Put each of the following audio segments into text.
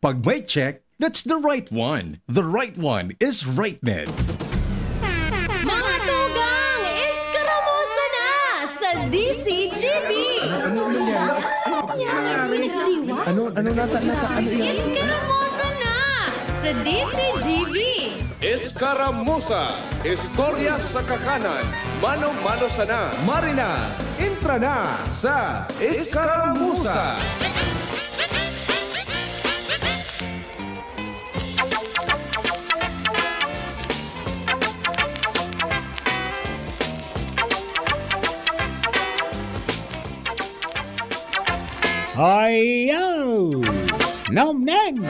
Pag may check, that's the right one. The right one is RightNet. Mga tugang, iskaramusa na sa DCGB! Ano nata ano yan? Iskaramusa na sa DCGB! Escaramuza, istorya sa kakanan, mano-mano sana. Marina, intra na sa Escaramuza. Hayo! Nomneng!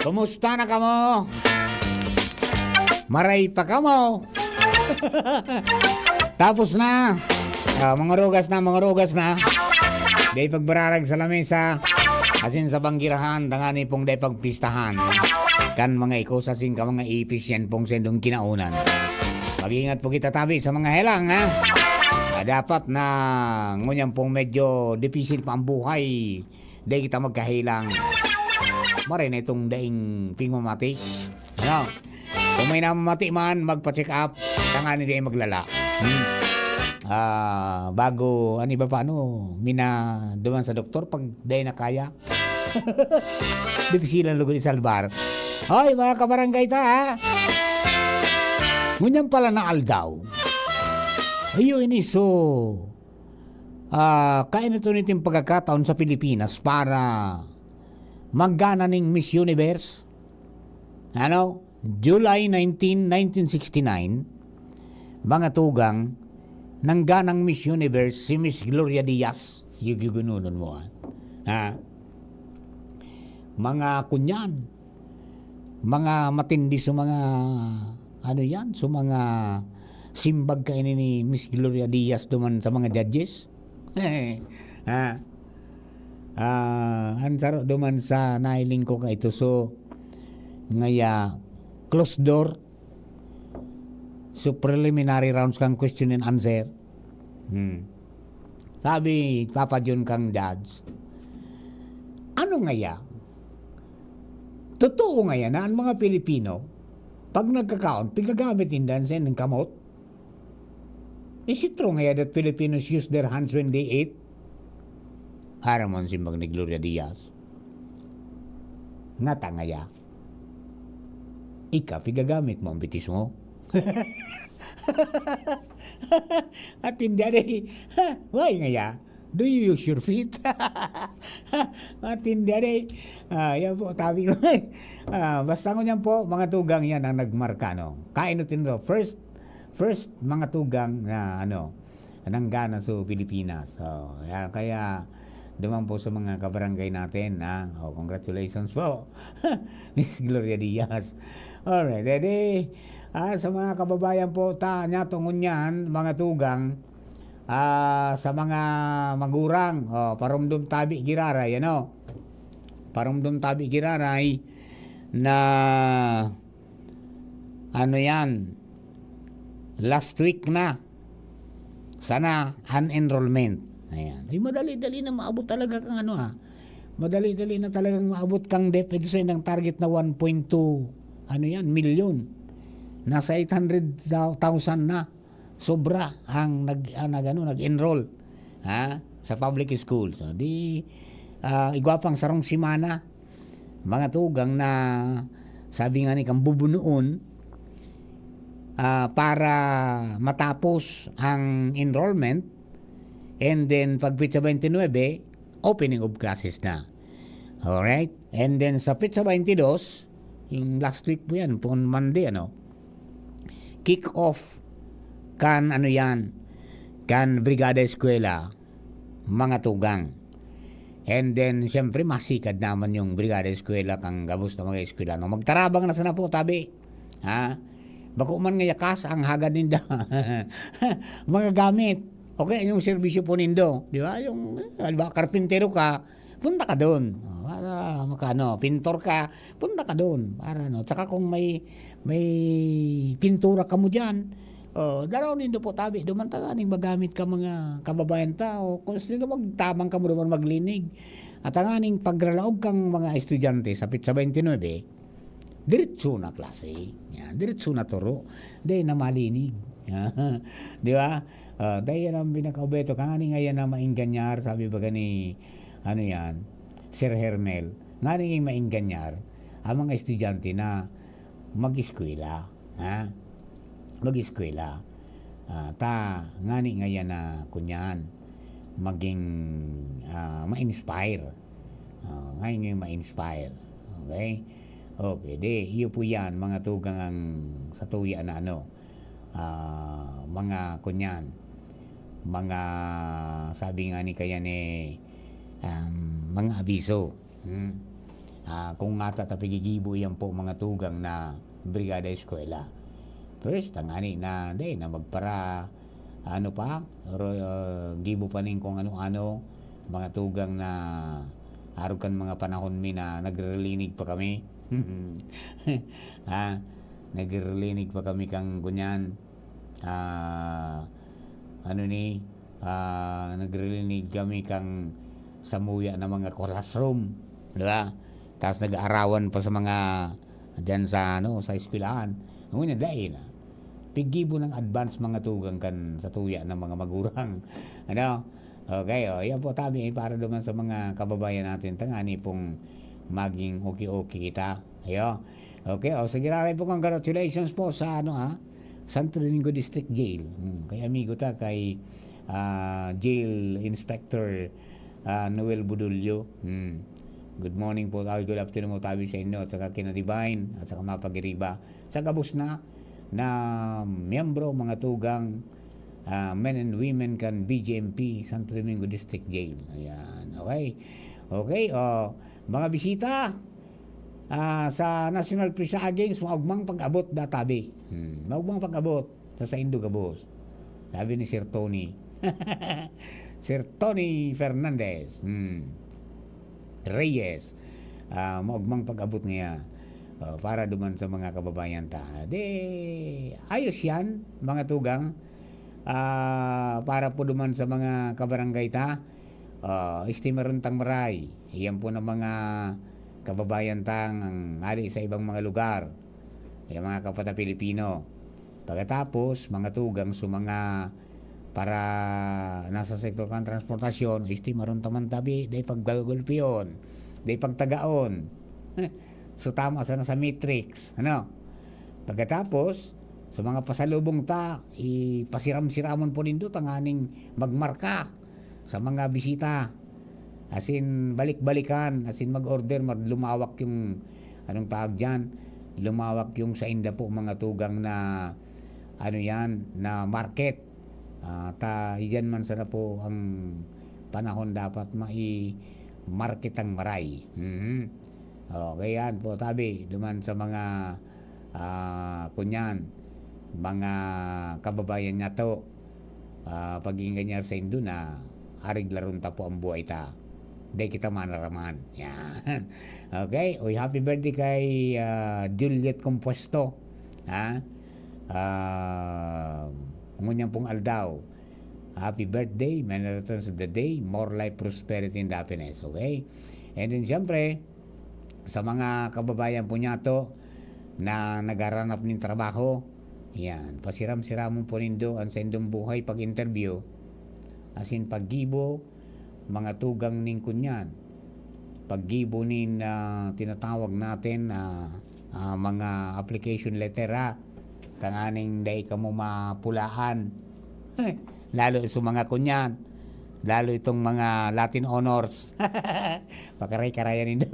Kumusta na kamo? Maray pa kamo? Tapos na. Mga rugas na. Day pagbararag sa lamesa. Asin sa banggirahan, dangani pong day pagpistahan. Kan mga ikusasin ka mga ipis yan pong sendong kinaunan. Mag-ingat po kita tabi sa mga helang, ha? Dapat na ngunyan pong medyo dipisil pa ang buhay. Day kita magkahilang. Maray na itong daing pingmamati. Ano? Kung may namamati man, magpa-check up. Tangani di maglala. Bago, ano ba paano? Mina duman sa doktor pag day na kaya. Dipisilan lugo ni Salvar. Hoy, mga kabarangay ta, ha? Ngunyan pala na aldaw. Ayun ini so kain ito niting pagkakataon sa Pilipinas para maggana ng Miss Universe. Ano? July 19, 1969, mga tugang, nangganang Miss Universe si Miss Gloria Diaz. Yugununon mo, ha? Mga kunyan, mga matindi sa mga, ano yan, sa mga simbag kainin ni Miss Gloria Diaz duman sa mga judges. Ansaro duman sa nailing ko ka ito. So, ngaya, closed door. So, preliminary rounds kang question and answer. Sabi, Papa John kang judge, ano ngaya? Totoo ngaya na ang mga Pilipino, pag nagkakaon, pigagamit indansin ng kamot? Is it true ngaya that Filipinos use their hands when they eat? Haramon simbang ni Gloria Diaz. Ngata ngaya. Ika, pigagamit mo ang bitis mo. At hindi rin. Why ngaya? Do you use your feet? At hindi rin. Yan po, tabi mo. Basta ko niyan po, mga tugang yan ang nagmarka. No? Kainutin ro. First, mga tugang na nanggana sa Pilipinas. So, kaya duman po sa mga kabarangay natin. Congratulations po, Miss Gloria Diaz. Alright, edi, sa mga kababayan po, niya tungon yan, mga tugang, sa mga magurang, parumdum tabi giraray, parumdum tabi giraray, na, yan, last week na sana enrollment. Ayan. Ay madali-dali na maabot talaga kang madali-dali na talagang maabot kang DepEd ng target na 1.2 million. Nasa 800,000 na. Sobra ang nag-enroll sa public school. So igwapang sarong simana mga tugang na sabi nga ni kang bubunuon para matapos ang enrollment, and then pag Pitsa 29 opening of classes na. Alright? And then sa Pitsa 22 yung last week po yan, pong Monday, kick off kan Brigada Eskwela, mga tugang. And then siyempre masikad naman yung Brigada Eskwela kang gabos na mga eskwela. Magtarabang na sana po tabi. Bako man nga yakas ang hagad ninda. Mga gamit. Okay, yung serbisyo po nindo. Di ba? Yung, karpintero ka, punta ka doon. Para pintor ka, punta ka doon. Para Tsaka kung may pintura ka mo dyan, Daraw nindo po tabi, dumanta ning magamit ka mga kababayan tao, kung sino magtamang ka mo naman maglinig. At ang aning pagralaog kang mga estudyante sa Pitsa 29, diretso na klase. Yan, diretso na turo. Dahil na malinig. Di ba? Dahil yan ang binakaubeto. Kang aning ngayon na mainganyar, sabi ba gani, ano yan, Sir Hermel, nga ning mainganyar, ang mga estudyante na mag-eskwela. Mag-eskwela. Ngani ngayon na kunyan maging ma-inspire. Ngayon ma-inspire. Okay? Okay, iyo po yan, mga tugang ang sa tuya na mga kunyan, mga sabi nga ni kaya ni mga abiso. Kung nga tatapigigibo yan po mga tugang na brigada eskwela. First, tangani na magpara gibo pa ning kung ano-ano mga tugang na arugan mga panahon na nagrelinig pa kami. Nagrelinig pa kami kang kunyan. Nagrelinig kami kang samuya na mga classroom, di ba? Tapos nag-aarawan pa sa mga diyan sa eskwelahan. Ngunit dahil pigibo ng advance mga tugang kan sa tuya ng mga magurang. Okay, yan po tabi para naman sa mga kababayan natin tangani pong maging okay kita. Okay, sige rin po congratulations po sa Santo Domingo District Jail. Kay amigo ta kay Jail Inspector Noel Budulyo. Good morning po, good afternoon mo tabi sa inyo at saka kina Divine at saka mapagiriba sa gabos na miyembro mga tugang men and women kan BJMP Santo Domingo District Jail. Ayan, okay, mga bisita sa National Prisa Games, maugmang pag-abot databi. Maugmang pag-abot sa Indo Gabos. Sabi ni Sir Tony. Sir Tony Fernandez. Reyes. Maugmang pag-abot niya. Para duman sa mga kababayan ta. Ayos yan, mga tugang. Para po duman sa mga kabarangay ta. Istimaron tang maray. Iyan po ng mga kababayan tang ang ali sa ibang mga lugar. Yung mga kapata Pilipino. Pagkatapos, mga tugang sa mga para nasa sektor ng transportasyon, istimaron taman tabi, day paggagulpiyon, day pagtagaon. So tama sana sa matrix. Pagkatapos, sa mga pasalubong ta, ipasiram-siramon po nindo tanganing magmarka sa mga bisita. As in, balik-balikan, as in mag-order, lumawak yung, anong tawag dyan, lumawak yung sa inda po mga tugang na, na market. Iyan man sana po ang panahon dapat market ang maray. Okay, yan po tabi duman sa mga kunyan mga kababayan niya to pag-ingay niya sa Indo na arig laron ta po ang buhay ta day kita manaraman yan. Okay, happy birthday kay Juliet Compuesto ngunyan pong aldaw, happy birthday, many returns of the day, more life, prosperity and happiness. Okay, and then syempre sa mga kababayan po niya to na nagharanap ng trabaho, yan, pasiram-siramon po nindo ang sendong buhay pag-interview, as in paggibo, mga tugang ning kunyan, paggibo nin tinatawag natin mga application letter kanganing day ka mo mapulahan, lalo sa mga kunyan, lalo itong mga Latin honors. Pakaray-karayan nindo.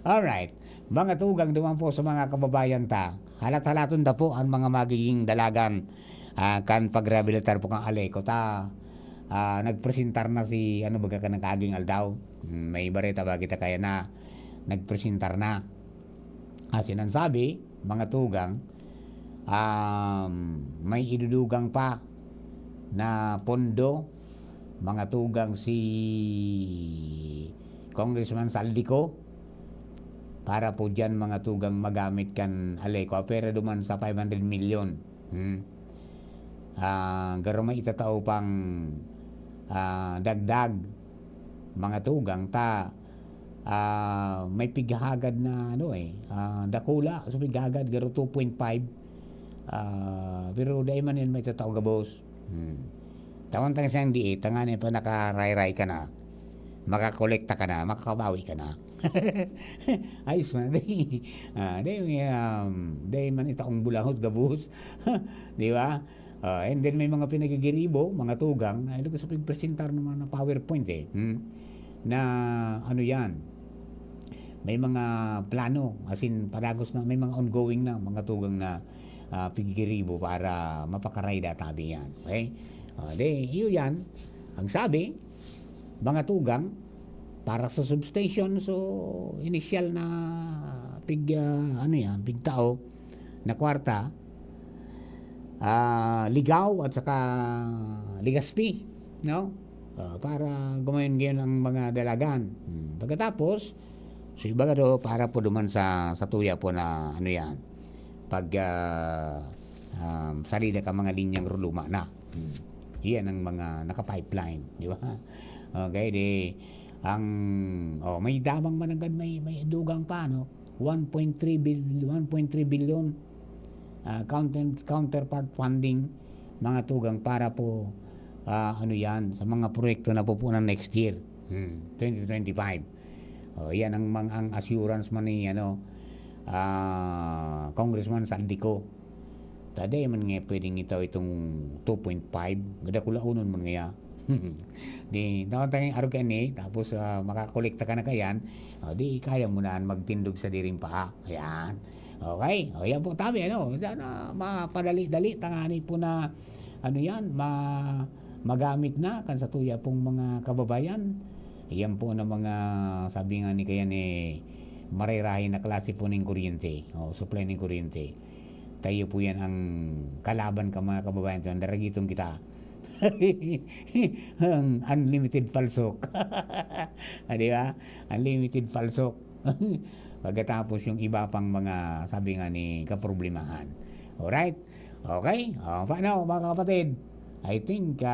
Alright. Mga tugang duman po sa mga kababayan ta. Halat-halaton da po ang mga magiging dalagan kan pagrehabilitar po kang aleko ta. Nagpresentar na si baga ka nagaging aldaw. May bareta ba kita kaya na nagpresentar na. Ang sabi, mga tugang, may idudugang pa na pondo, mga tugang si Congressman Saldico para po dyan mga tugang magamit kan aleko pera duman sa 500 million Garo may itatao pang dagdag mga tugang ta may pighagad na dakula so pighagad garo 2.5 pero dahil man yun may itatao gabos. Tawang tang siyang diit tanganin pa nakaray-ray ka na makakolekta ka na makakabawi ka na. Ayos man dahil man itaong bulangot gabos. Di ba? And then may mga pinagigiribo, mga tugang, ay ko sa pagpresentar naman ng PowerPoint na ano yan, may mga plano, as in padagos na, may mga ongoing na, mga tugang na pagigiribo para mapakarayda tabi yan. Okay? Yun yan, ang sabi, mga tugang, para sa substation, so initial na pigtao na kwarta, ligaw at saka ligaspi, no? Para gumayon ang mga dalagan. Pagkatapos, so iba do para po duman sa tuya po na ano yan, pag salida ka mga linyang ruluma na. Iyan ang mga naka-pipeline, di ba? Okay, may damang managad, may dugang pa, no? 1.3 billion counterpart funding mga tugang para po yan sa mga proyekto na pupunan next year 2025. Yan ang assurance man ni Congressman Saldico. Taday man nga pwedeng itong 2.5 gada kula unon man nga di tawang arugan tapos makakolekta ka na kayan di kaya mo na magtindog sa diring paa. Ayan. Okay, yan po tabi, sana mapadali-dali, tangani po na, magamit na kan sa tuya pong mga kababayan. Yan po na mga, sabi nga ni kaya marirahin na klase po ng kuryente, supply ng kuryente. Tayo po yan ang kalaban ka mga kababayan, daragitong kita. Ang unlimited falsok. Di ba? Unlimited falsok. Pagkatapos yung iba pang mga sabi nga ni kaproblemahan. Alright? Okay? Paano mga kapatid? I think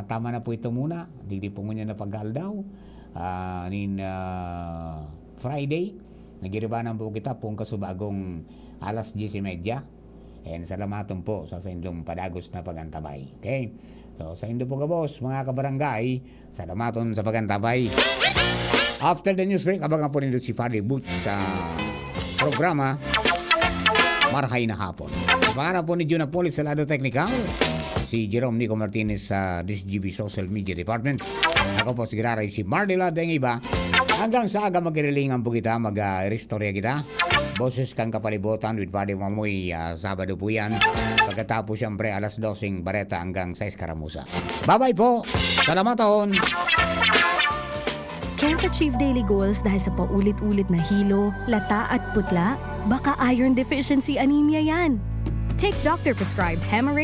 tama na po ito muna. Digdi po muna na pag-aldaw. Friday. Nagiribanan po kita pong kasubagong alas 10:30. And salamaton po sa indong padagos na pagantabay. Okay? So sa indo po kabos, mga kabarangay, salamaton sa pagantabay. After the news break, abangan po nito si Padre Butch sa programa Marhay na Hapon. Para po ni Juna Polis sa Lado Technical, si Jerome Nico Martinez sa DCGB Social Media Department. Ako po si Giraray, si Mardela Dengiba. Hanggang sa aga magkirilingan po kita, mag-restorya kita. Boses kang kapalibutan with Padre Mamoy, Sabado po yan. Pagkatapos siyempre alas 12 Bareta hanggang 6 Karamusa. Bye-bye po! Salamaton! Can't achieve daily goals dahil sa paulit-ulit na hilo, lata at putla? Baka iron deficiency anemia yan. Take doctor-prescribed Hemarate